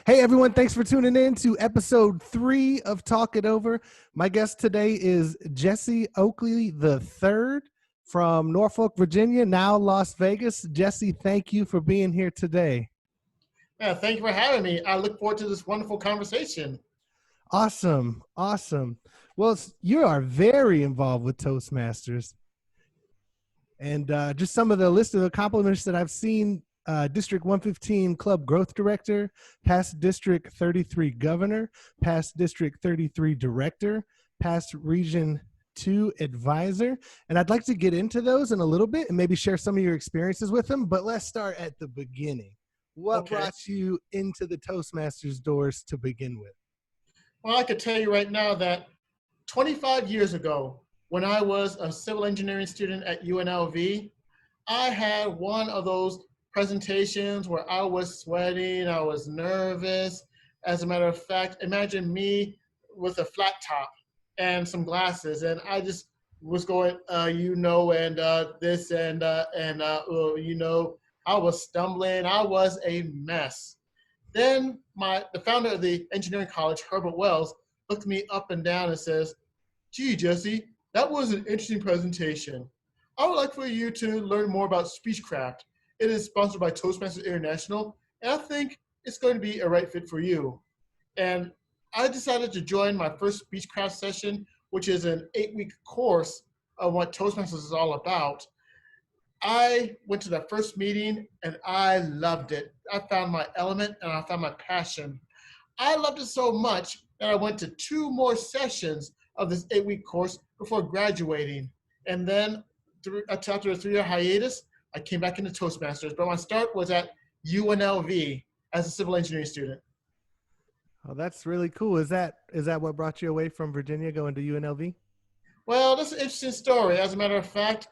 Hey everyone, thanks for tuning in to episode 3 of Talk It Over. My guest today is Jesse Oakley the third from Norfolk, Virginia, now Las Vegas. Jesse, thank you for being here today. Yeah, thank you for having me. I look forward to this wonderful conversation. Awesome. Well, you are very involved with Toastmasters. And just some of the list of accomplishments that I've seen: District 115 Club Growth Director, past District 33 Governor, past District 33 Director, past Region 2 Advisor. And I'd like to get into those in a little bit and maybe share some of your experiences with them. But let's start at the beginning. What Okay. brought you into the Toastmasters doors to begin with? Well, I could tell you right now that 25 years ago, when I was a civil engineering student at UNLV, I had one of those presentations where I was sweating, I was nervous. As a matter of fact, imagine me with a flat top and some glasses, and I just was going, and this I was stumbling. I was a mess. Then the founder of the engineering college, Herbert Wells, looked me up and down and says, "Gee, Jesse, that was an interesting presentation. I would like for you to learn more about Speechcraft. It is sponsored by Toastmasters International, and I think it's going to be a right fit for you." And I decided to join my first Speechcraft session, which is an 8-week course of what Toastmasters is all about. I went to that first meeting and I loved it. I found my element and I found my passion. I loved it so much that I went to 2 more sessions of this 8-week course before graduating. And then after a 3-year hiatus, I came back into Toastmasters. But my start was at UNLV as a civil engineering student. Oh, that's really cool. Is that what brought you away from Virginia going to UNLV? Well, that's an interesting story. As a matter of fact,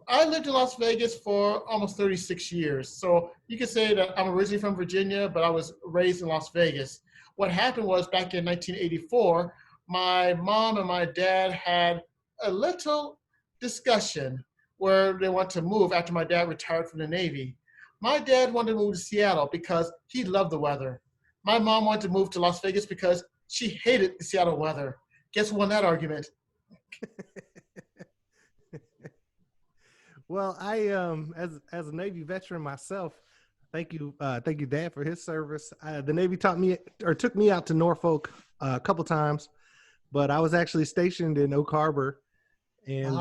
I lived in Las Vegas for almost 36 years. So you could say that I'm originally from Virginia, but I was raised in Las Vegas. What happened was back in 1984, my mom and my dad had a little discussion where they wanted to move after my dad retired from the Navy. My dad wanted to move to Seattle because he loved the weather. My mom wanted to move to Las Vegas because she hated the Seattle weather. Guess who won that argument? Well, I as a Navy veteran myself, thank you, Dad, for his service. The Navy took me out to Norfolk a couple times, but I was actually stationed in Oak Harbor and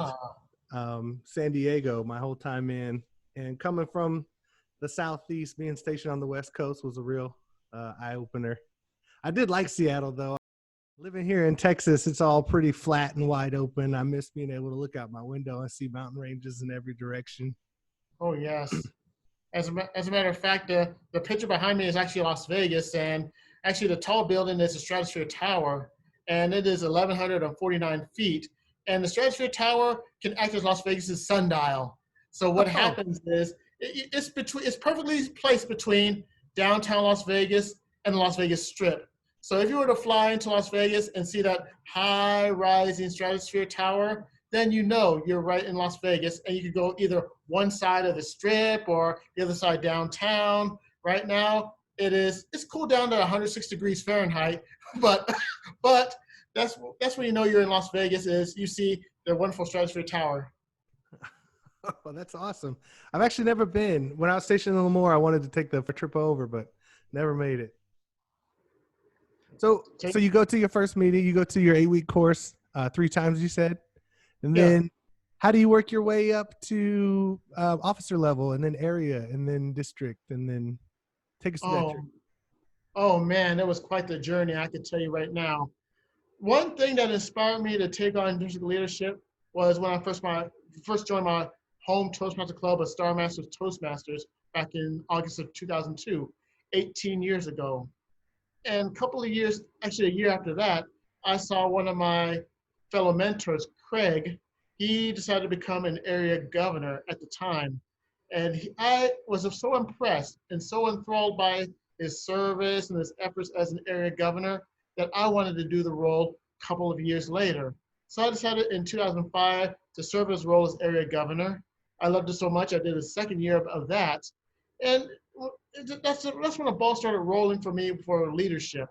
San Diego my whole time in. And coming from the Southeast, being stationed on the West Coast was a real eye opener. I did like Seattle though. Living here in Texas, it's all pretty flat and wide open. I miss being able to look out my window and see mountain ranges in every direction. Oh, yes. As a matter of fact, the picture behind me is actually Las Vegas, and actually the tall building is the Stratosphere Tower, and it is 1,149 feet. And the Stratosphere Tower can act as Las Vegas's sundial. So what Oh, happens is it's perfectly placed between downtown Las Vegas and the Las Vegas Strip. So if you were to fly into Las Vegas and see that high rising Stratosphere Tower, then you know you're right in Las Vegas, and you could go either one side of the Strip or the other side downtown. Right now, it's cooled down to 106 degrees Fahrenheit, but but that's when you know you're in Las Vegas is you see the wonderful Stratosphere Tower. oh, that's awesome. I've actually never been. When I was stationed in Lemoore, I wanted to take the trip over, but never made it. So Take, you go to your first meeting, you go to your 8-week course 3 times, you said, and yeah. then how do you work your way up to officer level, and then area, and then district, and then take us through that Oh, journey? oh man, it was quite the journey. I can tell you right now. One thing that inspired me to take on district leadership was when I first joined my home Toastmaster club of Star Masters Toastmasters back in August of 2002, 18 years ago. And a couple of years, actually a year after that, I saw one of my fellow mentors, Craig. He decided to become an area governor at the time. And I was so impressed and so enthralled by his service and his efforts as an area governor that I wanted to do the role a couple of years later. So I decided in 2005 to serve his role as area governor. I loved it so much, I did a second year of that. And that's when the ball started rolling for me for leadership.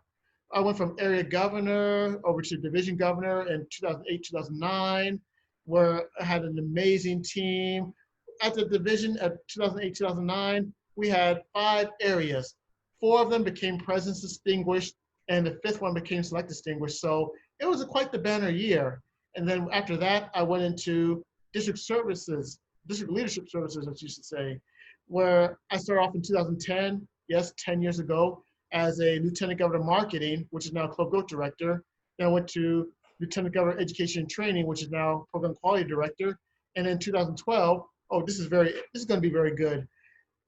I went from area governor over to division governor in 2008, 2009, where I had an amazing team. At the division at 2008, 2009, we had 5 areas. 4 of them became presidents distinguished, and the 5th one became select distinguished. So it was quite the banner year. And then after that, I went into district services, district leadership services, as you should say, where I started off in 2010, yes, 10 years ago, as a lieutenant governor of marketing, which is now club growth director. Then I went to lieutenant governor of education and training, which is now program quality director. And in 2012, this is going to be very good.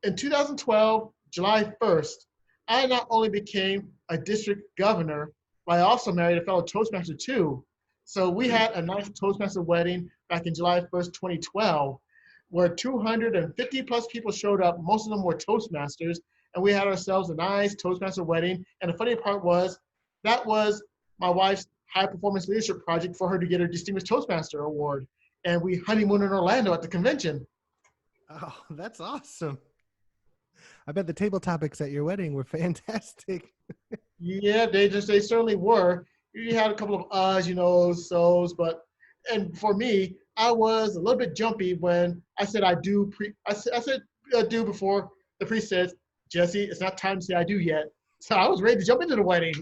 In 2012, July 1st, I not only became a district governor, but I also married a fellow Toastmaster too. So we had a nice Toastmaster wedding back in July 1st, 2012, where 250 plus people showed up. Most of them were Toastmasters, and we had ourselves a nice Toastmaster wedding. And the funny part was, that was my wife's high performance leadership project for her to get her Distinguished Toastmaster award. And we honeymooned in Orlando at the convention. Oh, that's awesome. I bet the table topics at your wedding were fantastic. Yeah, they certainly were. You had a couple of so's, and for me, I was a little bit jumpy when I said I do. I said do before the priest says, Jesse, it's not time to say I do yet. So I was ready to jump into the wedding.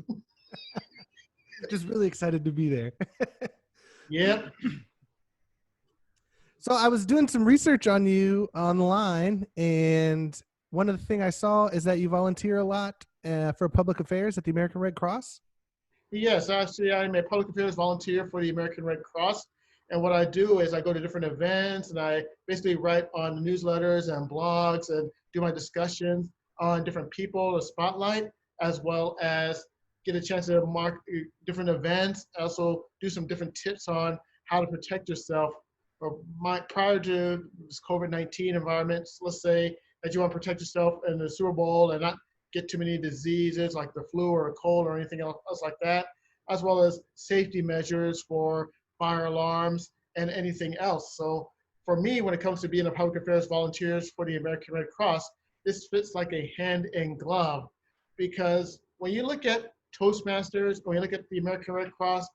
Just really excited to be there. Yep. So I was doing some research on you online, and one of the things I saw is that you volunteer a lot for public affairs at the American Red Cross. Yes, actually, I'm a public affairs volunteer for the American Red Cross. And what I do is I go to different events and I basically write on newsletters and blogs and do my discussions on different people to spotlight, as well as get a chance to mark different events. I also do some different tips on how to protect yourself. Prior to this COVID-19 environment, let's say that you want to protect yourself in the Super Bowl and not get too many diseases like the flu or a cold or anything else like that, as well as safety measures for fire alarms and anything else. So for me, when it comes to being a public affairs volunteers for the American Red Cross, this fits like a hand in glove, because when you look at Toastmasters, when you look at the American Red Cross,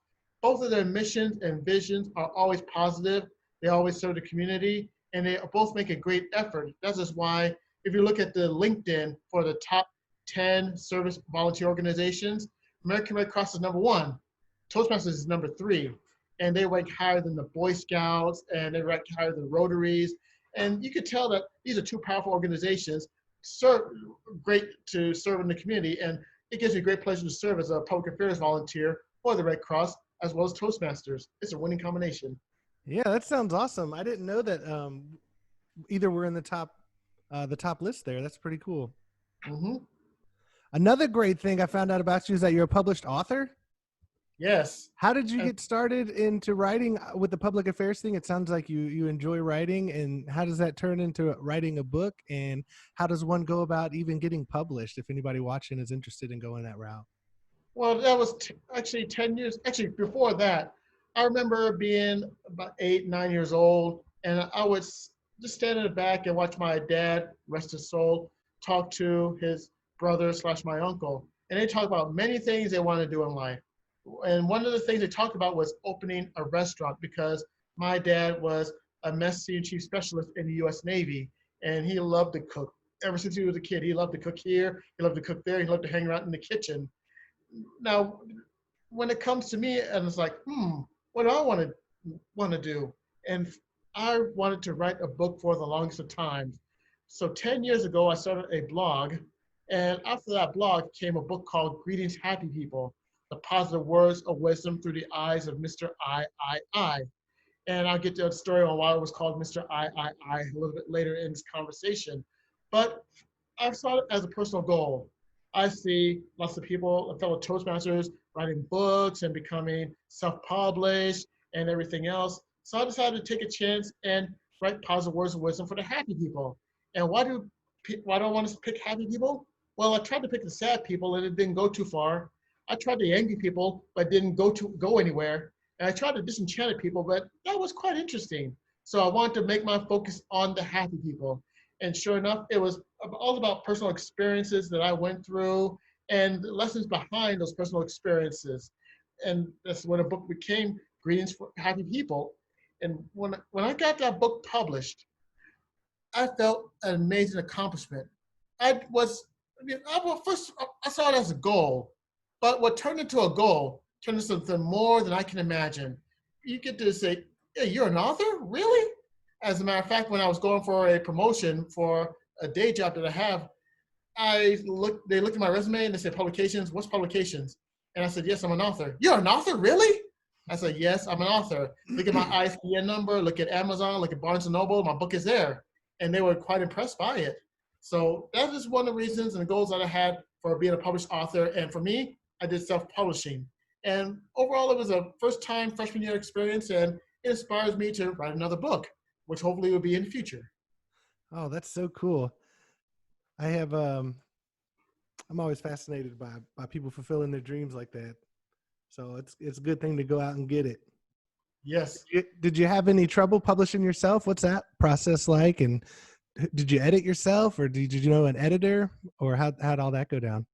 both of their missions and visions are always positive. They always serve the community, and they both make a great effort. That's just why if you look at the LinkedIn for the top 10 service volunteer organizations, American Red Cross is #1, Toastmasters is #3, and they rank higher than the Boy Scouts, and they rank higher than Rotaries. And you could tell that these are two powerful organizations, great to serve in the community, and it gives me great pleasure to serve as a public affairs volunteer for the Red Cross as well as Toastmasters. It's a winning combination. Yeah, that sounds awesome. I didn't know that either were in the top list there. That's pretty cool. Mm-hmm. Another great thing I found out about you is that you're a published author. Yes. How did you get started into writing with the public affairs thing? It sounds like you enjoy writing, and how does that turn into writing a book, and how does one go about even getting published if anybody watching is interested in going that route? Well, that was actually 10 years. Actually, before that, I remember being about 8, 9 years old, and I would just stand in the back and watch my dad, rest his soul, talk to his brother/my uncle. And they talk about many things they want to do in life. And one of the things they talked about was opening a restaurant, because my dad was a mess senior chief specialist in the U.S. Navy, and he loved to cook. Ever since he was a kid, he loved to cook here, he loved to cook there, he loved to hang around in the kitchen. Now, when it comes to me, and it's like, what do I want to do? And I wanted to write a book for the longest of times. So 10 years ago, I started a blog, and after that blog came a book called Greetings, Happy People: The Positive Words of Wisdom Through the Eyes of Mr. I. And I'll get to the story on why it was called Mr. I a little bit later in this conversation. But I saw it as a personal goal. I see lots of people, fellow Toastmasters, writing books and becoming self-published and everything else. So I decided to take a chance and write positive words of wisdom for the happy people. And why do I want to pick happy people? Well, I tried to pick the sad people and it didn't go too far. I tried the angry people, but didn't go anywhere. And I tried the disenchanted people, but that was quite interesting. So I wanted to make my focus on the happy people. And sure enough, it was all about personal experiences that I went through and the lessons behind those personal experiences. And that's when a book became Greetings for Happy People. And when I got that book published, I felt an amazing accomplishment. I was, first, I saw it as a goal, but what turned into a goal turned into something more than I can imagine. You get to say, "Hey, you're an author? Really?" As a matter of fact, when I was going for a promotion for a day job that I have, they looked at my resume and they said, "Publications, what's publications?" And I said, "Yes, I'm an author." "You're an author, really?" I said, "Yes, I'm an author. Look at my ISBN number, look at Amazon, look at Barnes and Noble, my book is there." And they were quite impressed by it. So that is one of the reasons and the goals that I had for being a published author. And for me, I did self-publishing. And overall, it was a first-time freshman year experience, and it inspires me to write another book, which hopefully will be in the future. Oh, that's so cool. I have I'm always fascinated by people fulfilling their dreams like that. So it's a good thing to go out and get it. Yes. Did you have any trouble publishing yourself? What's that process like? And did you edit yourself, or did you know an editor, or how'd all that go down?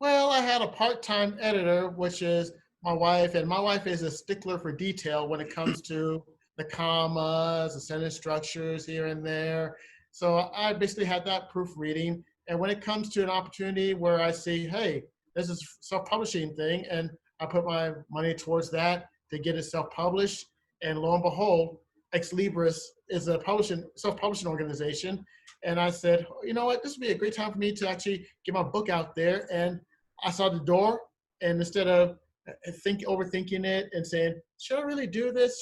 Well, I had a part-time editor, which is my wife, and my wife is a stickler for detail when it comes to the commas, the sentence structures here and there. So I basically had that proofreading. And when it comes to an opportunity where I see, hey, this is a self-publishing thing, and I put my money towards that to get it self-published, and lo and behold, Ex Libris is a self-publishing organization. And I said, you know what, this would be a great time for me to actually get my book out there. And I saw the door, and instead of overthinking it and saying, should I really do this?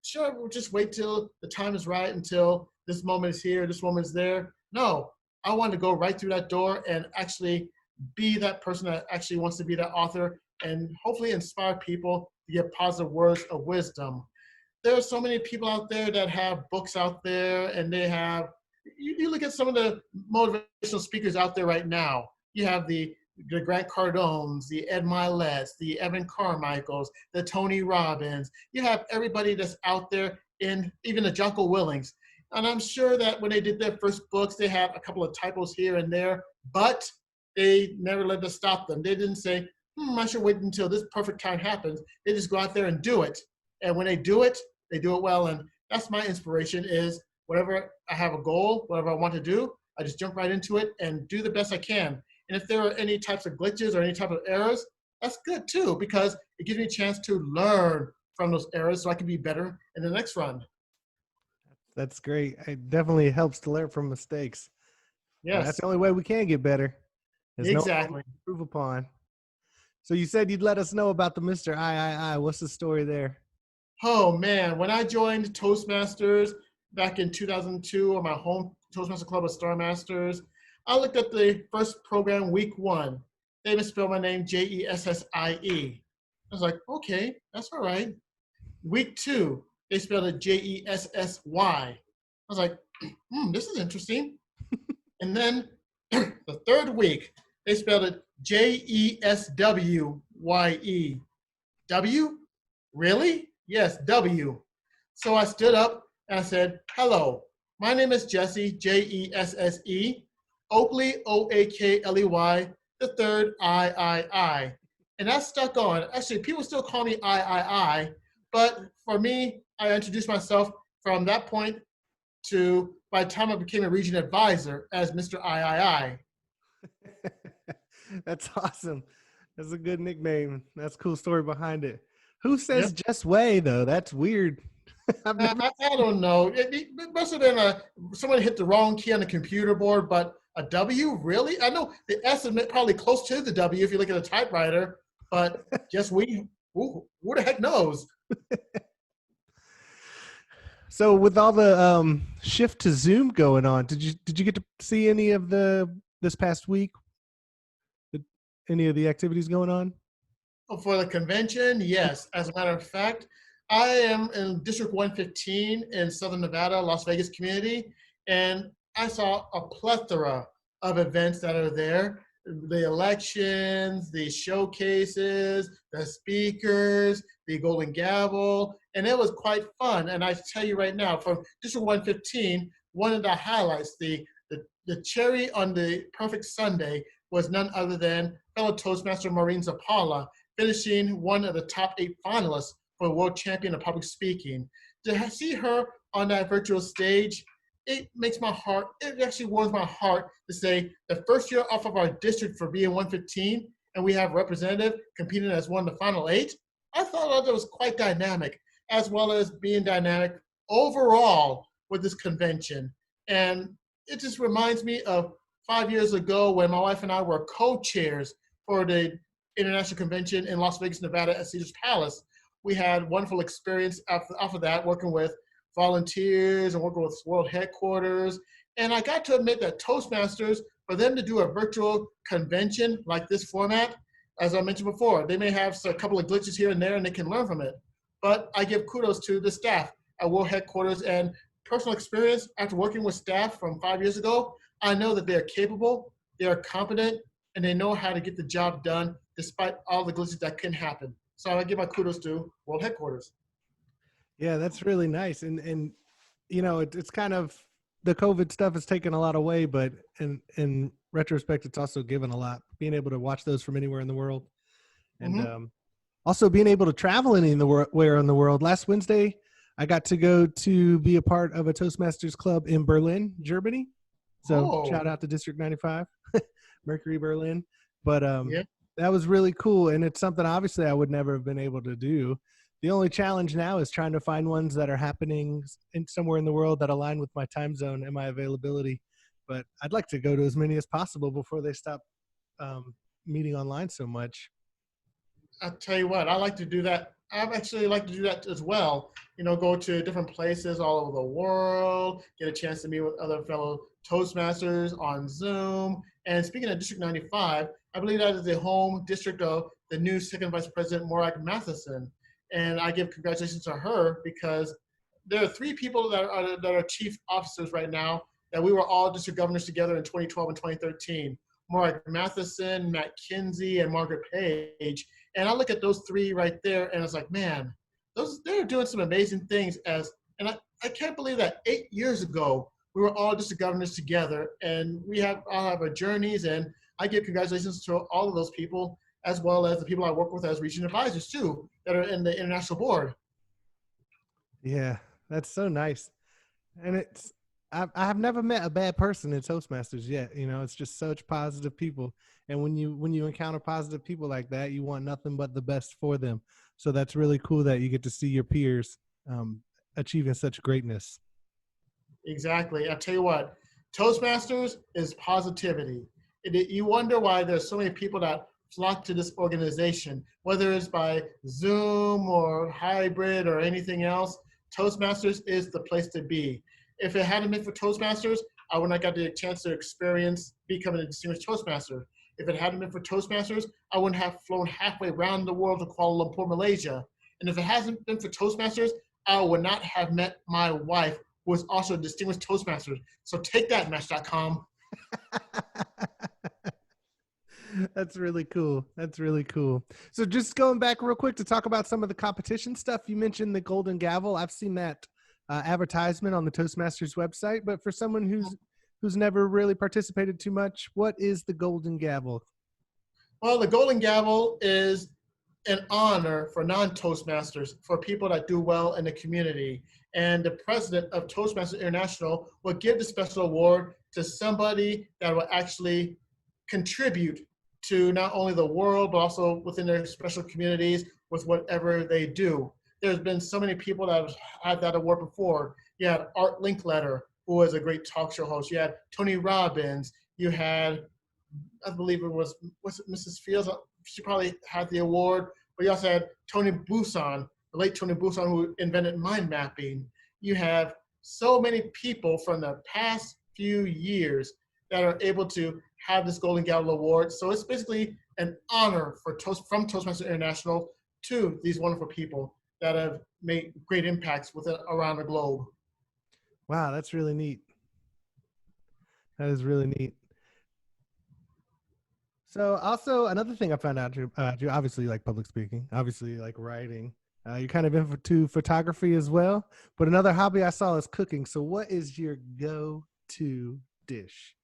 Should I just wait till the time is right, until this moment is here, this moment is there? No, I wanted to go right through that door and actually be that person that actually wants to be that author and hopefully inspire people to get positive words of wisdom. There are so many people out there that have books out there, and they have, you look at some of the motivational speakers out there right now. You have the Grant Cardones, the Ed Miletts, the Evan Carmichaels, the Tony Robbins. You have everybody that's out there, and even the Jocko Willings. And I'm sure that when they did their first books, they had a couple of typos here and there, but they never let us stop them. They didn't say, I should wait until this perfect time happens. They just go out there and do it. And when they do it well. And that's my inspiration, is whatever I have a goal, whatever I want to do, I just jump right into it and do the best I can. And if there are any types of glitches or any type of errors, that's good too, because it gives me a chance to learn from those errors so I can be better in the next run. That's great. It definitely helps to learn from mistakes. That's Yes, the only way we can get better. There's no exactly. improve upon. So you said you'd let us know about the Mr. I. What's the story there? Oh man, when I joined Toastmasters back in 2002, or my home Toastmaster club of Star Masters, I looked at the first program, week 1. They misspelled my name Jessie. I was like, okay, that's all right. Week 2, they spelled it Jessy. I was like, this is interesting. And then the third week, they spelled it Jeswye. W? Really? Yes, W. So I stood up and I said, hello, my name is Jesse, Jesse, Oakley, Oakley, the third I. And that stuck on. Actually, people still call me I. But for me, I introduced myself from that point to by the time I became a region advisor as Mr. I. That's awesome. That's a good nickname. That's a cool story behind it. Who says Yep. Just Way though? That's weird. I've never. I don't know. It must have been someone hit the wrong key on the computer board, but a W, really? I know the S is probably close to the W if you look at a typewriter, but just who the heck knows? So with all the shift to Zoom going on, did you get to see any of this past week? Any of the activities going on? For the convention, yes. As a matter of fact, I am in District 115 in Southern Nevada, Las Vegas community, and I saw a plethora of events that are there. The elections, the showcases, the speakers, the Golden Gavel, and it was quite fun. And I tell you right now, from District 115, one of the highlights, the cherry on the perfect Sunday was none other than fellow Toastmaster Maureen Zapala, finishing one of the top 8 finalists for the World Champion of Public Speaking. To see her on that virtual stage, it makes my heart, it actually warms my heart to say the first year off of our district for being 115, and we have a representative competing as one of the final 8. I thought that was quite dynamic, as well as being dynamic overall with this convention. And it just reminds me of 5 years ago when my wife and I were co-chairs for the international convention in Las Vegas, Nevada at Caesar's Palace. We had wonderful experience off of that, working with volunteers and working with world headquarters. And I got to admit that Toastmasters, for them to do a virtual convention like this format, as I mentioned before, they may have a couple of glitches here and there and they can learn from it. But I give kudos to the staff at world headquarters, and personal experience after working with staff from 5 years ago, I know that they're capable, they're competent, and they know how to get the job done despite all the glitches that can happen. So I give my kudos to world headquarters. Yeah, that's really nice. And you know, it's kind of, the COVID stuff has taken a lot away, but in retrospect, it's also given a lot. Being able to watch those from anywhere in the world, and also being able to travel anywhere in the world. Last Wednesday, I got to go to be a part of a Toastmasters club in Berlin, Germany. So shout out to District 95, Mercury Berlin. But that was really cool, and it's something obviously I would never have been able to do. The only challenge now is trying to find ones that are happening somewhere in the world that align with my time zone and my availability. But I'd like to go to as many as possible before they stop meeting online so much. I'll tell you what, I like to do that. I actually like to do that as well. You know, go to different places all over the world, get a chance to meet with other fellow Toastmasters on Zoom. And speaking of District 95, I believe that is the home district of the new second Vice President, Morag Matheson. And I give congratulations to her because there are 3 people that are chief officers right now that we were all district governors together in 2012 and 2013. Morag Matheson, Matt Kinsey, and Margaret Page. And I look at those 3 right there, and it's like, man, they're doing some amazing things. And I can't believe that 8 years ago we were all district governors together, and we all have our journeys. And I give congratulations to all of those people, as well as the people I work with as region advisors too, that are in the international board. Yeah, that's so nice. And I have never met a bad person in Toastmasters yet. You know, it's just such positive people. And when you encounter positive people like that, you want nothing but the best for them. So that's really cool that you get to see your peers achieving such greatness. Exactly. I tell you what, Toastmasters is positivity. You wonder why there's so many people that flock to this organization, whether it's by Zoom or hybrid or anything else. Toastmasters is the place to be. If it hadn't been for Toastmasters, I would not got the chance to experience becoming a distinguished Toastmaster. If it hadn't been for Toastmasters, I wouldn't have flown halfway around the world to Kuala Lumpur, Malaysia. And if it hasn't been for Toastmasters, I would not have met my wife, who was also a distinguished Toastmaster. So take that, Match.com. That's really cool. That's really cool. So just going back real quick to talk about some of the competition stuff. You mentioned the Golden Gavel. I've seen that advertisement on the Toastmasters website, but for someone who's never really participated too much, what is the Golden Gavel? Well, the Golden Gavel is an honor for non-Toastmasters, for people that do well in the community. And the president of Toastmasters International will give the special award to somebody that will actually contribute to not only the world, but also within their special communities with whatever they do. There's been so many people that have had that award before. You had Art Linkletter, who was a great talk show host. You had Tony Robbins. You had, I believe it was it Mrs. Fields? She probably had the award. But you also had Tony Busan, the late Tony Busan, who invented mind mapping. You have so many people from the past few years that are able to have this Golden Gavel Award. So it's basically an honor from Toastmasters International to these wonderful people that have made great impacts around the globe. Wow, that's really neat. That is really neat. So also another thing I found out, you obviously like public speaking, obviously like writing. You're kind of into photography as well. But another hobby I saw is cooking. So what is your go-to dish?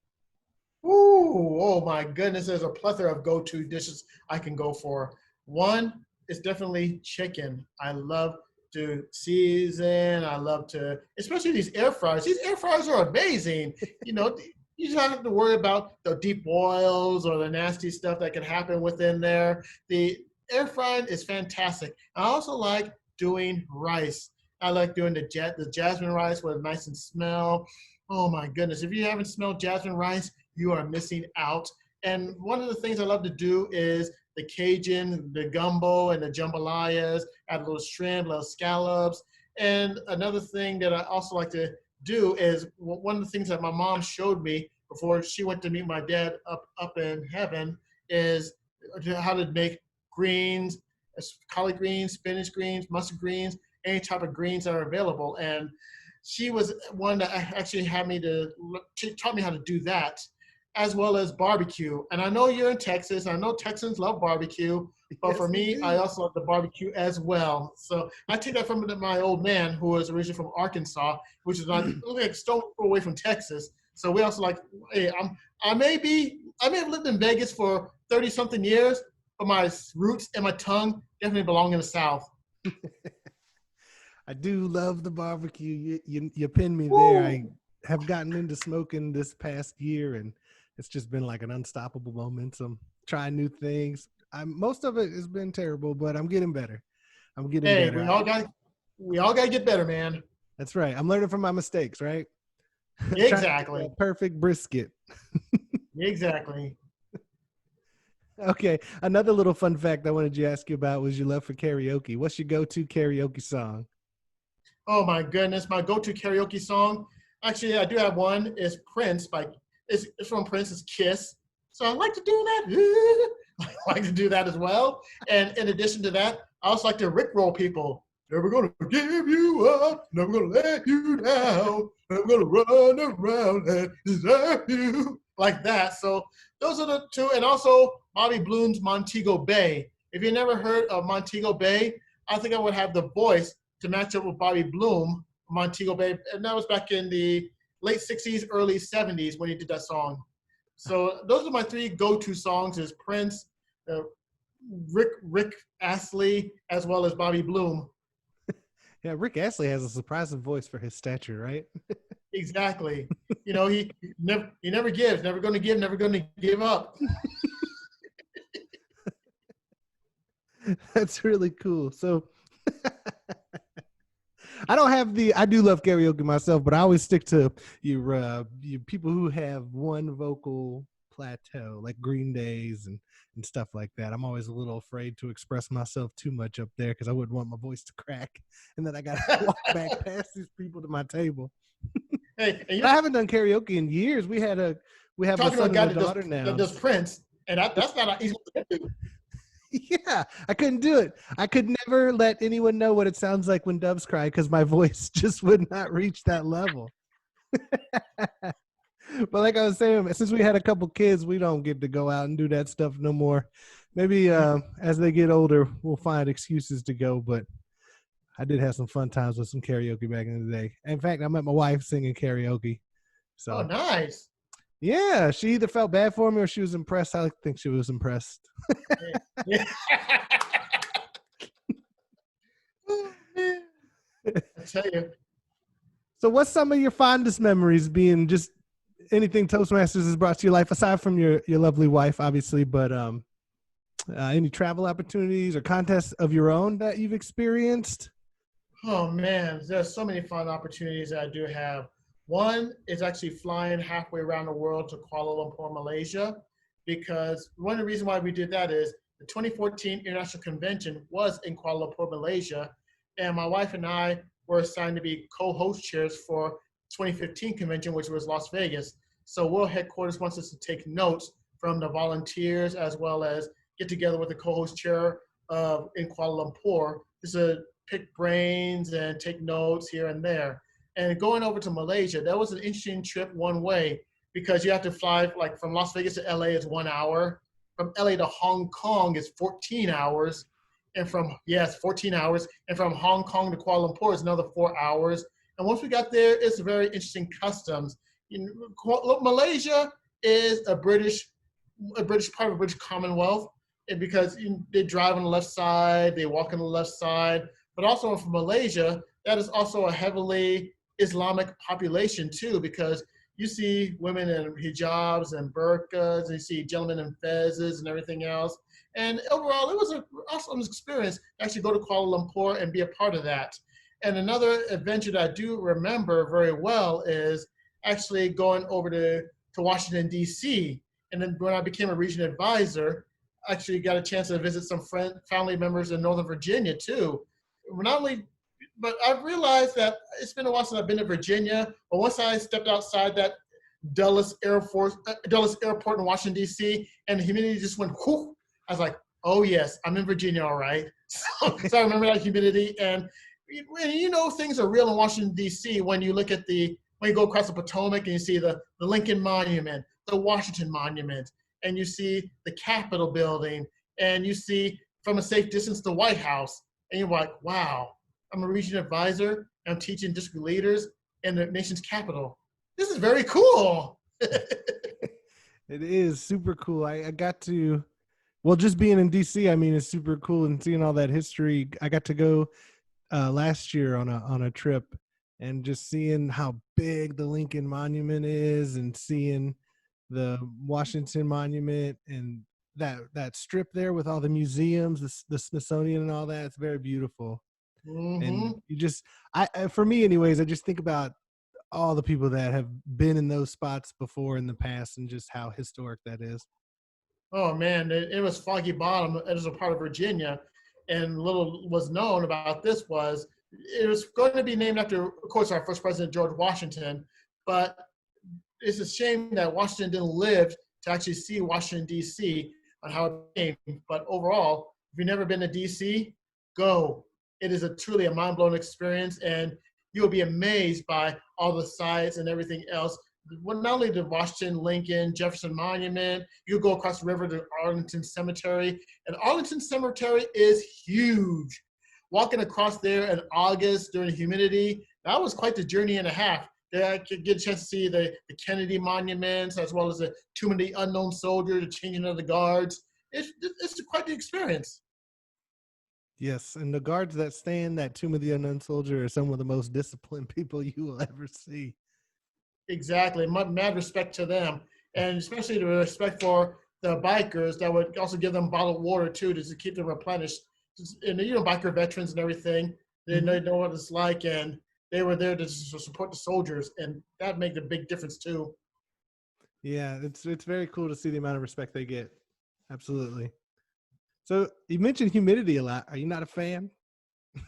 Ooh, oh my goodness, there's a plethora of go-to dishes I can go for. One is definitely chicken. I love to season. I love to, especially these air fryers. These air fryers are amazing. You know, you just don't have to worry about the deep boils or the nasty stuff that can happen within there. The air frying is fantastic. I also like doing rice. I like doing the jasmine rice with a nice and smell. Oh my goodness, if you haven't smelled jasmine rice, you are missing out. And one of the things I love to do is the Cajun, the gumbo, and the jambalayas, add a little shrimp, little scallops. And another thing that I also like to do is one of the things that my mom showed me before she went to meet my dad up in heaven is how to make greens, collard greens, spinach greens, mustard greens, any type of greens that are available. And she was one that actually she taught me how to do that, as well as barbecue. And I know you're in Texas. I know Texans love barbecue, but Yes, for we me, I do. also love the barbecue as well. So I take that from my old man, who was originally from Arkansas, which is like a stone throw away from Texas. So we also like, hey, I may have lived in Vegas for 30 something years, but my roots and my tongue definitely belong in the South. I do love the barbecue. You pinned me there. I Woo! have gotten into smoking this past year, and it's just been like an unstoppable momentum. Trying new things. Most of it has been terrible, but I'm getting better. I'm getting Hey, better. we all got to get better, man. That's right. I'm learning from my mistakes, right? Trying to get Exactly. that perfect brisket. Exactly. Okay. Another little fun fact I wanted to ask you about was your love for karaoke. What's your go-to karaoke song? Oh my goodness, my go-to karaoke song. Actually, I do have one. Is Prince by it's from Prince's Kiss. So I like to do that. I like to do that as well. And in addition to that, I also like to rickroll people. Never gonna give you up. Never gonna let you down. Never gonna run around and desert you like that. So those are the two. And also Bobby Bloom's Montego Bay. If you never heard of Montego Bay, I think I would have the voice to match up with Bobby Bloom, Montego Bay, and that was back in the late '60s, early '70s when he did that song. So those are my three go-to songs: is Prince, uh, Rick Astley, as well as Bobby Bloom. Yeah, Rick Astley has a surprising voice for his stature, right? Exactly. You know, he never gives, never going to give, never going to give up. That's really cool. So I don't have I do love karaoke myself, but I always stick to you people who have one vocal plateau, like Green Days and stuff like that. I'm always a little afraid to express myself too much up there because I wouldn't want my voice to crack, and then I got to walk back past these people to my table. Hey, and But you're I haven't done karaoke in years. We have a talking to a son and guy a daughter that now. does Prince, and that's not easy to do. Yeah, I couldn't do it. I could never let anyone know what it sounds like when doves cry because my voice just would not reach that level. But like I was saying, since we had a couple kids, we don't get to go out and do that stuff no more. Maybe as they get older, we'll find excuses to go. But I did have some fun times with some karaoke back in the day. In fact, I met my wife singing karaoke. Oh, So nice. yeah, she either felt bad for me or she was impressed. I think she was impressed. Yeah. Oh, man. I tell you. So what's some of your fondest memories being just anything Toastmasters has brought to your life aside from your lovely wife, obviously, but any travel opportunities or contests of your own that you've experienced? Oh man, there's so many fun opportunities that I do have. One is actually flying halfway around the world to Kuala Lumpur, Malaysia, because one of the reasons why we did that is the 2014 International Convention was in Kuala Lumpur, Malaysia, and my wife and I were assigned to be co-host chairs for 2015 convention, which was Las Vegas. So World Headquarters wants us to take notes from the volunteers as well as get together with the co-host chair in Kuala Lumpur. This is a pick brains and take notes here and there. And going over to Malaysia, that was an interesting trip one way because you have to fly like from Las Vegas to LA is 1 hour. From LA to Hong Kong is 14 hours. And from, yes, 14 hours. And from Hong Kong to Kuala Lumpur is another 4 hours. And once we got there, it's a very interesting customs. Malaysia is a British part of the British Commonwealth, and because they drive on the left side, they walk on the left side, but also from Malaysia, that is also a heavily Islamic population too, because you see women in hijabs and burqas, and you see gentlemen in fezzes and everything else. And overall, it was an awesome experience to actually go to Kuala Lumpur and be a part of that. And another adventure that I do remember very well is actually going over to Washington, D.C. And then when I became a region advisor, I actually got a chance to visit some family members in Northern Virginia too. Not only, but I've realized that it's been a while since I've been to Virginia, but once I stepped outside that Dulles Airport in Washington, D.C., and the humidity just went whoo, I was like, oh yes, I'm in Virginia, all right. So I remember that humidity, and things are real in Washington, D.C. when you look at when you go across the Potomac and you see the Lincoln Monument, the Washington Monument, and you see the Capitol building, and you see from a safe distance the White House, and you're like, wow, I'm a region advisor, and I'm teaching district leaders in the nation's capital. This is very cool. It is super cool. I got to, well, just being in DC, I mean, it's super cool, and seeing all that history. I got to go last year on a trip, and just seeing how big the Lincoln Monument is, and seeing the Washington Monument, and that strip there with all the museums, the Smithsonian and all that. It's very beautiful. Mm-hmm. And you just, for me anyways, I just think about all the people that have been in those spots before in the past, and just how historic that is. Oh man, it was Foggy Bottom as a part of Virginia, and little was known about this was it was going to be named after, of course, our first president, George Washington, but it's a shame that Washington didn't live to actually see Washington, D.C. on how it came. But overall, if you've never been to D.C., go. It is truly a mind-blowing experience, and you'll be amazed by all the sites and everything else. Well, not only the Washington, Lincoln, Jefferson Monument, you go across the river to Arlington Cemetery, and Arlington Cemetery is huge. Walking across there in August during humidity, that was quite the journey and a half. I could get a chance to see the Kennedy monuments, as well as the Tomb of the Unknown Soldier, the changing of the guards. It's quite the experience. Yes, and the guards that stay in that Tomb of the Unknown Soldier are some of the most disciplined people you will ever see. Exactly. Mad respect to them, and especially the respect for the bikers that would also give them bottled water too to keep them replenished. And biker veterans and everything, they know what it's like, and they were there to support the soldiers, and that made a big difference too. Yeah, it's very cool to see the amount of respect they get. Absolutely. So you mentioned humidity a lot. Are you not a fan?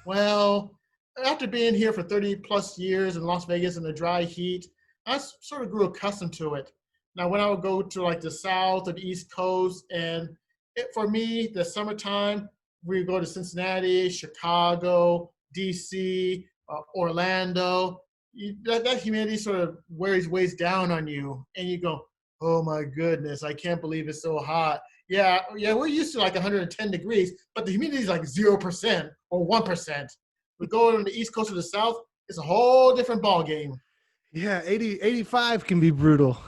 Well, after being here for 30 plus years in Las Vegas in the dry heat, I sort of grew accustomed to it. Now, when I would go to like the South or the East Coast, and for me, the summertime, we go to Cincinnati, Chicago, DC, Orlando. That humidity sort of weighs down on you, and you go, oh my goodness, I can't believe it's so hot. Yeah, we're used to like 110 degrees, but the humidity is like 0% or 1%. We go on the East Coast or the South, it's a whole different ball game. Yeah, 85 can be brutal.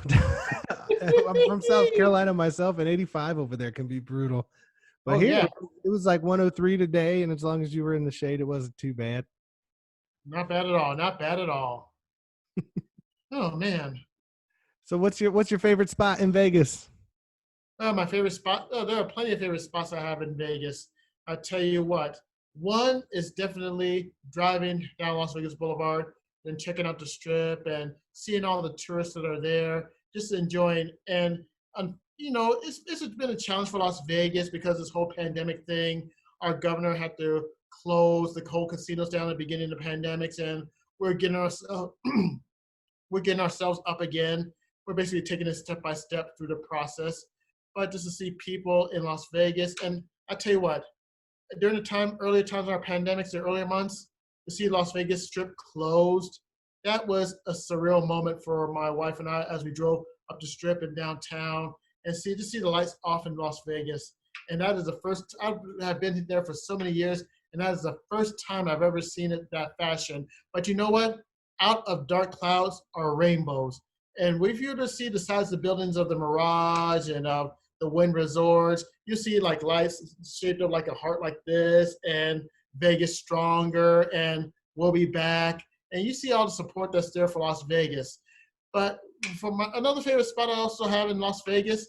I'm from South Carolina myself, and 85 over there can be brutal. But here, yeah. It was like 103 today, and as long as you were in the shade, it wasn't too bad. Not bad at all. Not bad at all. Oh man. So what's your favorite spot in Vegas? My favorite spot. Oh, there are plenty of favorite spots I have in Vegas. I tell you what. One is definitely driving down Las Vegas Boulevard and checking out the strip and seeing all the tourists that are there, just enjoying. And it's been a challenge for Las Vegas because this whole pandemic thing. Our governor had to close the whole casinos down at the beginning of the pandemics, and we're getting ourselves up again. We're basically taking it step by step through the process. But just to see people in Las Vegas, and I tell you what, during the earlier times of our pandemics, the earlier months, to see Las Vegas Strip closed, that was a surreal moment for my wife and I as we drove up the Strip and downtown, and to see the lights off in Las Vegas. and that is the first. I have been there for so many years, and that is the first time I've ever seen it that fashion. But you know what? Out of dark clouds are rainbows. And if you were to see the size of the buildings of the Mirage and the Wynn Resorts, you see like lights shaped up like a heart like this, and Vegas Stronger, and We'll Be Back. And you see all the support that's there for Las Vegas. But for another favorite spot I also have in Las Vegas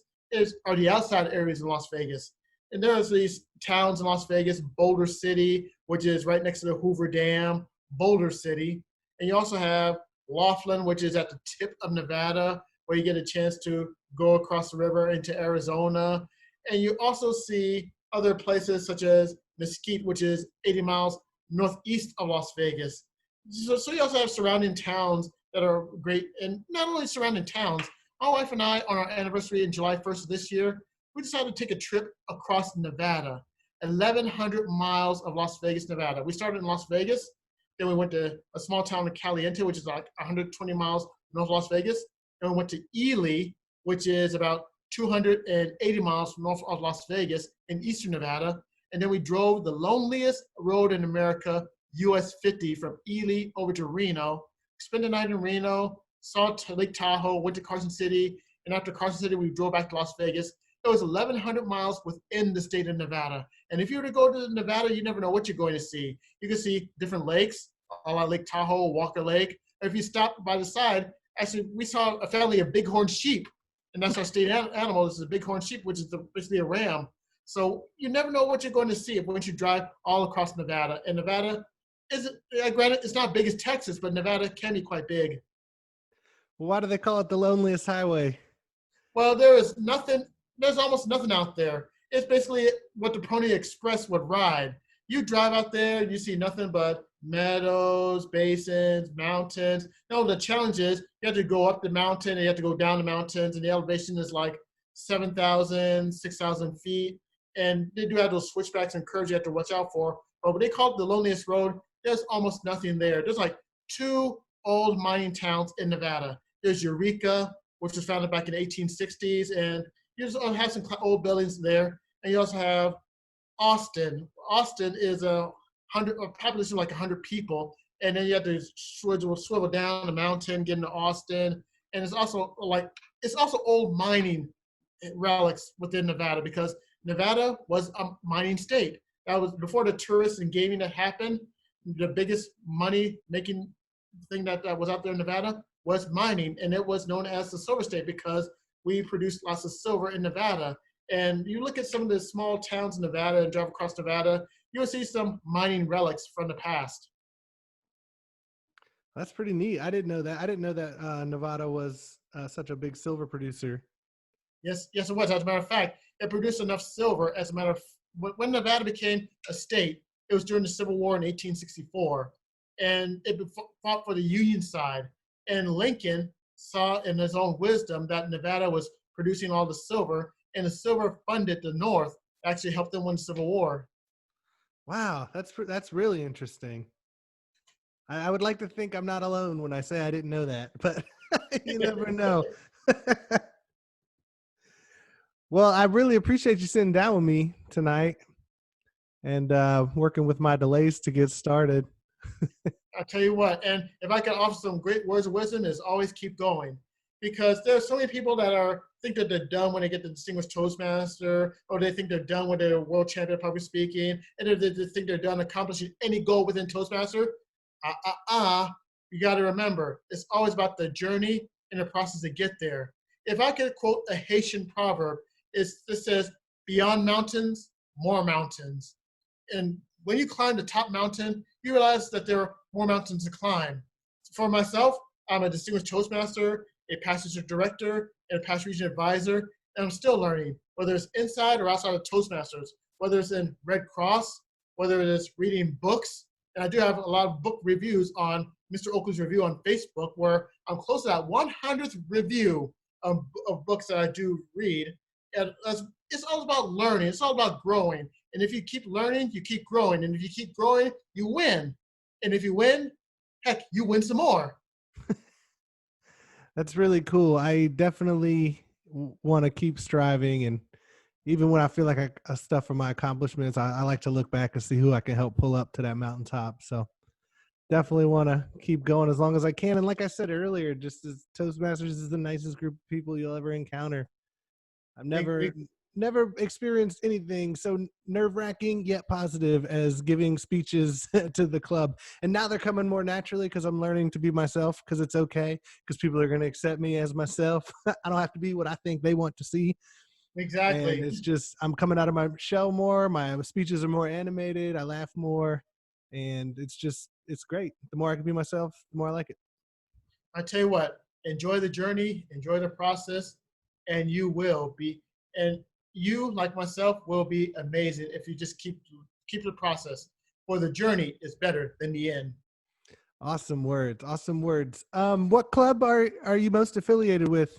are the outside areas in Las Vegas. And there's these towns in Las Vegas, Boulder City, which is right next to the Hoover Dam, Boulder City. And you also have Laughlin, which is at the tip of Nevada, where you get a chance to go across the river into Arizona. And you also see other places such as Mesquite, which is 80 miles northeast of Las Vegas. So you also have surrounding towns that are great. And not only surrounding towns, my wife and I, on our anniversary in July 1st of this year, we decided to take a trip across Nevada, 1,100 miles of Las Vegas, Nevada. We started in Las Vegas, then we went to a small town in Caliente, which is like 120 miles north of Las Vegas. Then we went to Ely, which is about 280 miles north of Las Vegas in eastern Nevada. And then we drove the loneliest road in America, US 50, from Ely over to Reno. Spent the night in Reno, saw Lake Tahoe, went to Carson City, and after Carson City, we drove back to Las Vegas. It was 1,100 miles within the state of Nevada. And if you were to go to Nevada, you never know what you're going to see. You can see different lakes, like Lake Tahoe, Walker Lake. Or if you stop by the side, actually, we saw a family of bighorn sheep, and that's our state animal. This is a bighorn sheep, which is basically a ram. So you never know what you're going to see once you drive all across Nevada. And Nevada granted, it's not big as Texas, but Nevada can be quite big. Why do they call it the loneliest highway? Well, there's almost nothing out there. It's basically what the Pony Express would ride. You drive out there, you see nothing but meadows, basins, mountains. No, the challenge is you have to go up the mountain, and you have to go down the mountains, and the elevation is like 7,000, 6,000 feet. And they do have those switchbacks and curves you have to watch out for. But what they call it the loneliest road, there's almost nothing there. There's like 2 old mining towns in Nevada. There's Eureka, which was founded back in the 1860s, and you also have some old buildings there. And you also have Austin. Austin is a population of like 100 people, and then you have to swivel down the mountain, get into Austin, and it's also old mining relics within Nevada, because Nevada was a mining state. That was before the tourists and gaming that happened. The biggest money making thing that was out there in Nevada was mining, and it was known as the Silver State because we produced lots of silver in Nevada. And you look at some of the small towns in Nevada and drive across Nevada, you'll see some mining relics from the past. That's pretty neat. I didn't know that. I didn't know that Nevada was such a big silver producer. Yes, it was. As a matter of fact, it produced enough silver. As a matter of when Nevada became a state, it was during the Civil War in 1864, and it fought for the Union side. And Lincoln saw in his own wisdom that Nevada was producing all the silver, and the silver funded the North, actually helped them win the Civil War. Wow, that's really interesting. I would like to think I'm not alone when I say I didn't know that, but you never know. Well, I really appreciate you sitting down with me tonight and working with my delays to get started. I'll tell you what, and if I can offer some great words of wisdom, is always keep going. Because there are so many people that think that they're done when they get the Distinguished Toastmaster, or they think they're done when they're world champion public speaking, and if they think they're done accomplishing any goal within Toastmaster. You got to remember, it's always about the journey and the process to get there. If I could quote a Haitian proverb, it says, "Beyond mountains, more mountains." And when you climb the top mountain, you realize that there are more mountains to climb. For myself, I'm a Distinguished Toastmaster, a past district director, and a past region advisor, and I'm still learning, whether it's inside or outside of Toastmasters, whether it's in Red Cross, whether it is reading books. And I do have a lot of book reviews on Mr. Oakley's review on Facebook, where I'm close to that 100th review of books that I do read. And it's all about learning. It's all about growing. And if you keep learning, you keep growing. And if you keep growing, you win. And if you win, heck, you win some more. That's really cool. I definitely want to keep striving and even when I feel like I stuff for my accomplishments, I like to look back and see who I can help pull up to that mountaintop. So definitely want to keep going as long as I can. And like I said earlier, just as Toastmasters is the nicest group of people you'll ever encounter. I've never experienced anything so nerve-wracking yet positive as giving speeches to the club. And now they're coming more naturally because I'm learning to be myself, because it's okay, because people are going to accept me as myself. I don't have to be what I think they want to see. And Exactly. it's just, I'm coming out of my shell more. My speeches are more animated. I laugh more. And it's great. The more I can be myself, the more I like it. I tell you what, enjoy the journey, enjoy the process, and you will be, and you, like myself, will be amazing if you just keep the process. For the journey is better than the end. Awesome words. Awesome words. What club are you most affiliated with?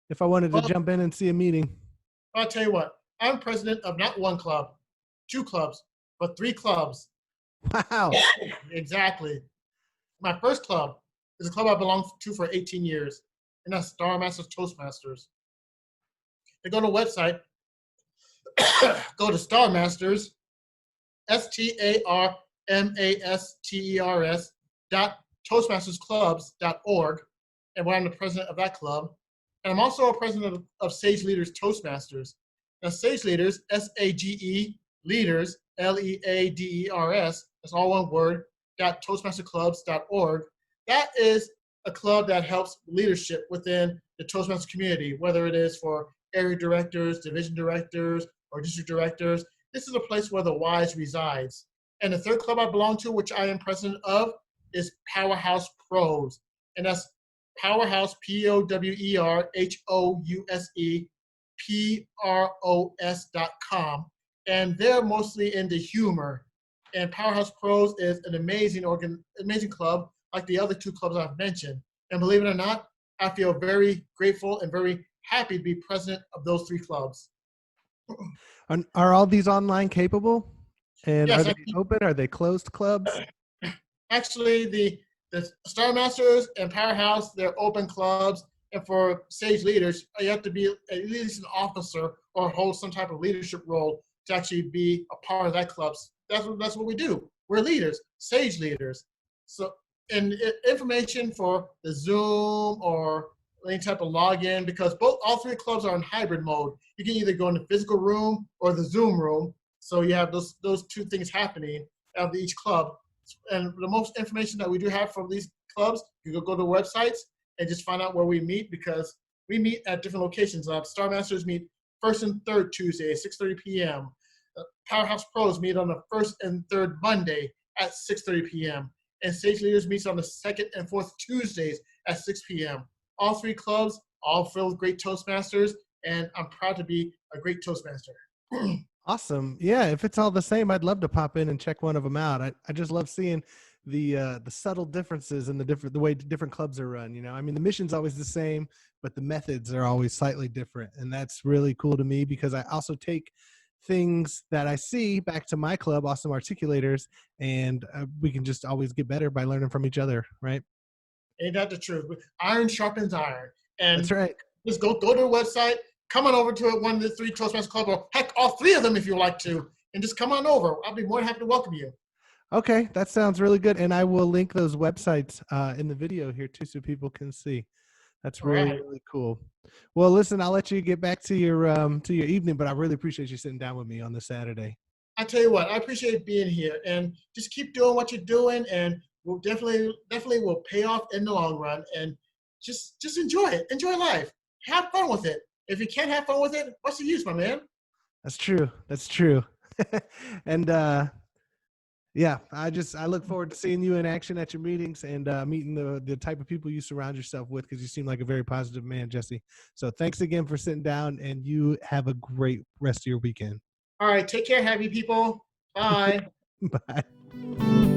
If I wanted to Well, jump in and see a meeting. I'll tell you what, I'm president of not one club, two clubs, but three clubs. Wow. Exactly. My first club is a club I belonged to for 18 years, and that's Star Masters Toastmasters. They go to the website, go to Star Masters, StarMasters .toastmastersclubs.org, and I'm the president of that club. And I'm also a president of Sage Leaders Toastmasters. Now, Sage Leaders, SAGE Leaders, LEADERS, that's all one word, .toastmasterclubs.org. That is a club that helps leadership within the Toastmasters community, whether it is for area directors, division directors, or district directors. This is a place where the wise resides. And the third club I belong to, which I am president of, is Powerhouse Pros. And that's Powerhouse, POWERHOUSE PROS.com. And they're mostly into humor. And Powerhouse Pros is an amazing club, like the other two clubs I've mentioned. And believe it or not, I feel very grateful and very happy to be president of those three clubs. Are all these online capable? And are Yes, they open? Are they closed clubs? actually, the Star Masters and Powerhouse, they're open clubs. And for Sage Leaders, you have to be at least an officer or hold some type of leadership role to actually be a part of that club. That's what we do. We're leaders, Sage Leaders. So, and information for the Zoom or any type of login, because all three clubs are in hybrid mode. You can either go in the physical room or the Zoom room. So you have those two things happening out of each club. And the most information that we do have from these clubs, you can go to websites and just find out where we meet, because we meet at different locations. Star Masters meet first and third Tuesday at 6:30 p.m. Powerhouse Pros meet on the first and third Monday at 6:30 p.m. And Sage Leaders meets on the second and fourth Tuesdays at 6 p.m. All three clubs, all filled with great Toastmasters, and I'm proud to be a great Toastmaster. Awesome. Yeah, if it's all the same, I'd love to pop in and check one of them out. I just love seeing the subtle differences in the way different clubs are run. I mean, the mission's always the same, but the methods are always slightly different, and that's really cool to me, because I also take things that I see back to my club, Awesome Articulators, and we can just always get better by learning from each other, right? Ain't that the truth? Iron sharpens iron. And That's right. just go to the website, come on over to one of the three Toastmasters Club, or heck, all three of them if you like to, and just come on over. I'll be more than happy to welcome you. Okay, that sounds really good, and I will link those websites in the video here too, so people can see. That's really, really cool. Well, listen, I'll let you get back to your evening, but I really appreciate you sitting down with me on this Saturday. I tell you what, I appreciate being here, and just keep doing what you're doing, and we'll definitely will pay off in the long run. And just enjoy it, enjoy life, have fun with it. If you can't have fun with it, what's the use, my man? That's true. That's true. And yeah, I look forward to seeing you in action at your meetings and meeting the type of people you surround yourself with, because you seem like a very positive man, Jesse. So thanks again for sitting down, and you have a great rest of your weekend. All right, take care, happy people. Bye. Bye.